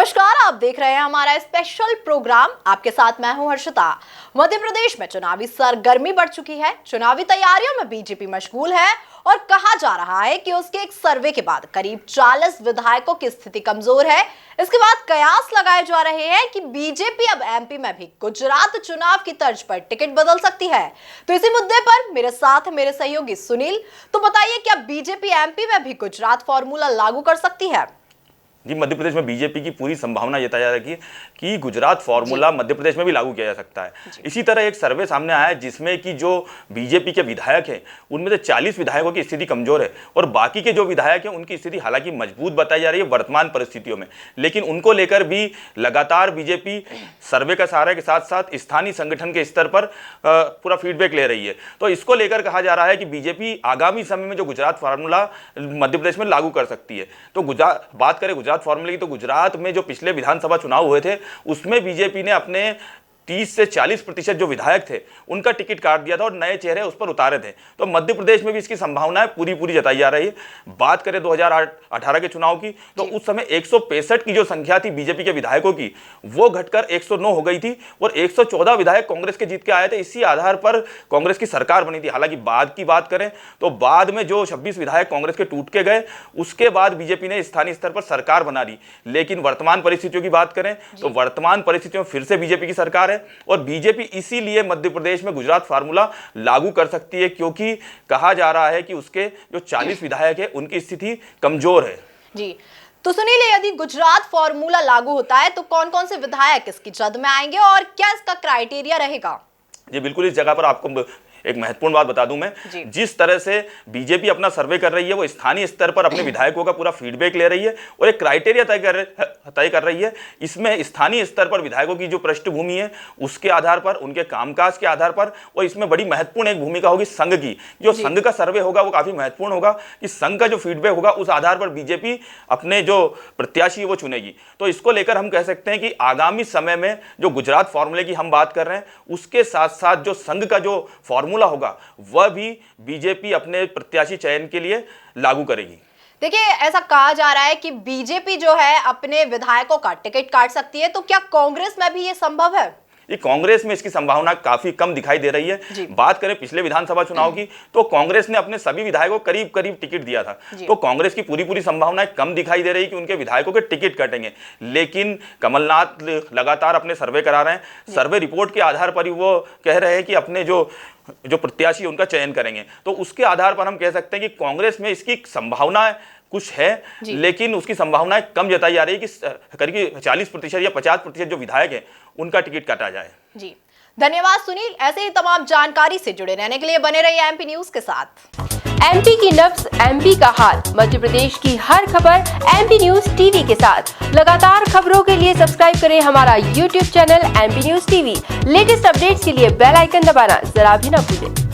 नमस्कार, आप देख रहे हैं हमारा स्पेशल प्रोग्राम। आपके साथ मैं हूं हर्षिता। मध्य प्रदेश में चुनावी सरगर्मी बढ़ चुकी है। चुनावी तैयारियों में बीजेपी मशगूल है और कहा जा रहा है कि उसके एक सर्वे के बाद करीब 40 विधायकों की स्थिति कमजोर है। इसके बाद कयास लगाए जा रहे हैं कि बीजेपी अब एमपी में भी गुजरात चुनाव की तर्ज पर टिकट बदल सकती है। तो इसी मुद्दे पर मेरे साथ मेरे सहयोगी सुनील। तो बताइए, क्या बीजेपी एमपी में भी गुजरात फॉर्मूला लागू कर सकती है? जी, मध्य प्रदेश में बीजेपी की पूरी संभावना जताई जा रही है कि गुजरात फॉर्मूला मध्य प्रदेश में भी लागू किया जा सकता है। इसी तरह एक सर्वे सामने आया है जिसमें कि जो बीजेपी के विधायक हैं उनमें से 40 विधायकों की स्थिति कमजोर है और बाकी के जो विधायक हैं उनकी स्थिति हालांकि मजबूत बताई जा रही है वर्तमान परिस्थितियों में। लेकिन उनको लेकर भी लगातार बीजेपी सर्वे का सहारा के साथ साथ स्थानीय संगठन के स्तर पर पूरा फीडबैक ले रही है। तो इसको लेकर कहा जा रहा है कि बीजेपी आगामी समय में जो गुजरात फार्मूला मध्य प्रदेश में लागू कर सकती है। तो बात करें गुजरात फॉर्मूले की, तो गुजरात में जो पिछले विधानसभा चुनाव हुए थे उसमें बीजेपी ने अपने 30 से 40% जो विधायक थे उनका टिकट काट दिया था और नए चेहरे उस पर उतारे थे। तो मध्य प्रदेश में भी इसकी संभावनाएं पूरी जताई जा रही है। बात करें 2018 के चुनाव की, तो उस समय 165 की जो संख्या थी बीजेपी के विधायकों की, वो घटकर 109 हो गई थी और 114 विधायक कांग्रेस के जीत के आए थे। इसी आधार पर कांग्रेस की सरकार बनी थी। हालांकि बाद की बात करें तो बाद में जो 26 विधायक कांग्रेस के टूट के गए, उसके बाद बीजेपी ने स्थानीय स्तर पर सरकार बना ली। लेकिन वर्तमान परिस्थितियों की बात करें तो वर्तमान परिस्थितियों में फिर से बीजेपी की सरकार है और बीजेपी इसीलिए मध्य प्रदेश में गुजरात फार्मूला लागू कर सकती है, क्योंकि कहा जा रहा है कि उसके जो 40 विधायक है उनकी स्थिति कमजोर है। जी, तो सुनिए, यदि गुजरात फार्मूला लागू होता है तो कौन कौन से विधायक इसकी जद में आएंगे और क्या इसका क्राइटेरिया रहेगा? जी बिल्कुल, इस जगह पर आपको एक महत्वपूर्ण बात बता दूं मैं, जिस तरह से बीजेपी अपना सर्वे कर रही है वो स्थानीय स्तर पर अपने विधायकों का पूरा फीडबैक ले रही है और एक क्राइटेरिया तय कर रही है। इसमें स्थानीय स्तर पर विधायकों की जो पृष्ठभूमि है उसके आधार पर, उनके कामकाज के आधार पर, और इसमें बड़ी महत्वपूर्ण एक भूमिका होगी संघ की। जो संघ का सर्वे होगा वो काफी महत्वपूर्ण होगा कि संघ का जो फीडबैक होगा उस आधार पर बीजेपी अपने जो प्रत्याशी है वो चुनेगी। तो इसको लेकर हम कह सकते हैं कि आगामी समय में जो गुजरात फॉर्मूले की हम बात कर रहे हैं उसके साथ साथ जो संघ का जो फॉर्मूला होगा वह भी बीजेपी अपने प्रत्याशी चयन के लिए लागू करेगी। देखिए, ऐसा कहा जा रहा है कि बीजेपी जो है अपने विधायकों का टिकट काट सकती है, तो क्या कांग्रेस में भी ये संभव है? ये कांग्रेस में इसकी संभावना काफी कम दिखाई दे रही है। बात करें पिछले विधानसभा चुनाव की, तो कांग्रेस ने अपने सभी विधायकों को करीब करीब टिकट दिया था। तो कांग्रेस की पूरी संभावनाएं कम दिखाई दे रही है कि उनके विधायकों के टिकट कटेंगे। लेकिन कमलनाथ लगातार अपने सर्वे करा रहे हैं। सर्वे रिपोर्ट के आधार पर ही वो कह रहे हैं कि अपने जो प्रत्याशी उनका चयन करेंगे। तो उसके आधार पर हम कह सकते हैं कि कांग्रेस में इसकी संभावना कुछ है, लेकिन उसकी संभावनाएं कम जताई जा रही है कि करीब 40% या 50% जो विधायक हैं उनका टिकट काटा जाए। जी, धन्यवाद सुनील। ऐसे ही तमाम जानकारी से जुड़े रहने के लिए बने रहिए एमपी न्यूज के साथ। एमपी की नब्ज, एमपी का हाल, मध्य प्रदेश की हर खबर एमपी न्यूज टीवी के साथ। लगातार खबरों के लिए सब्सक्राइब करें हमारा YouTube channel MP news TV. Latest updates के लिए बेल आइकन दबाना जरा भी न भूलें।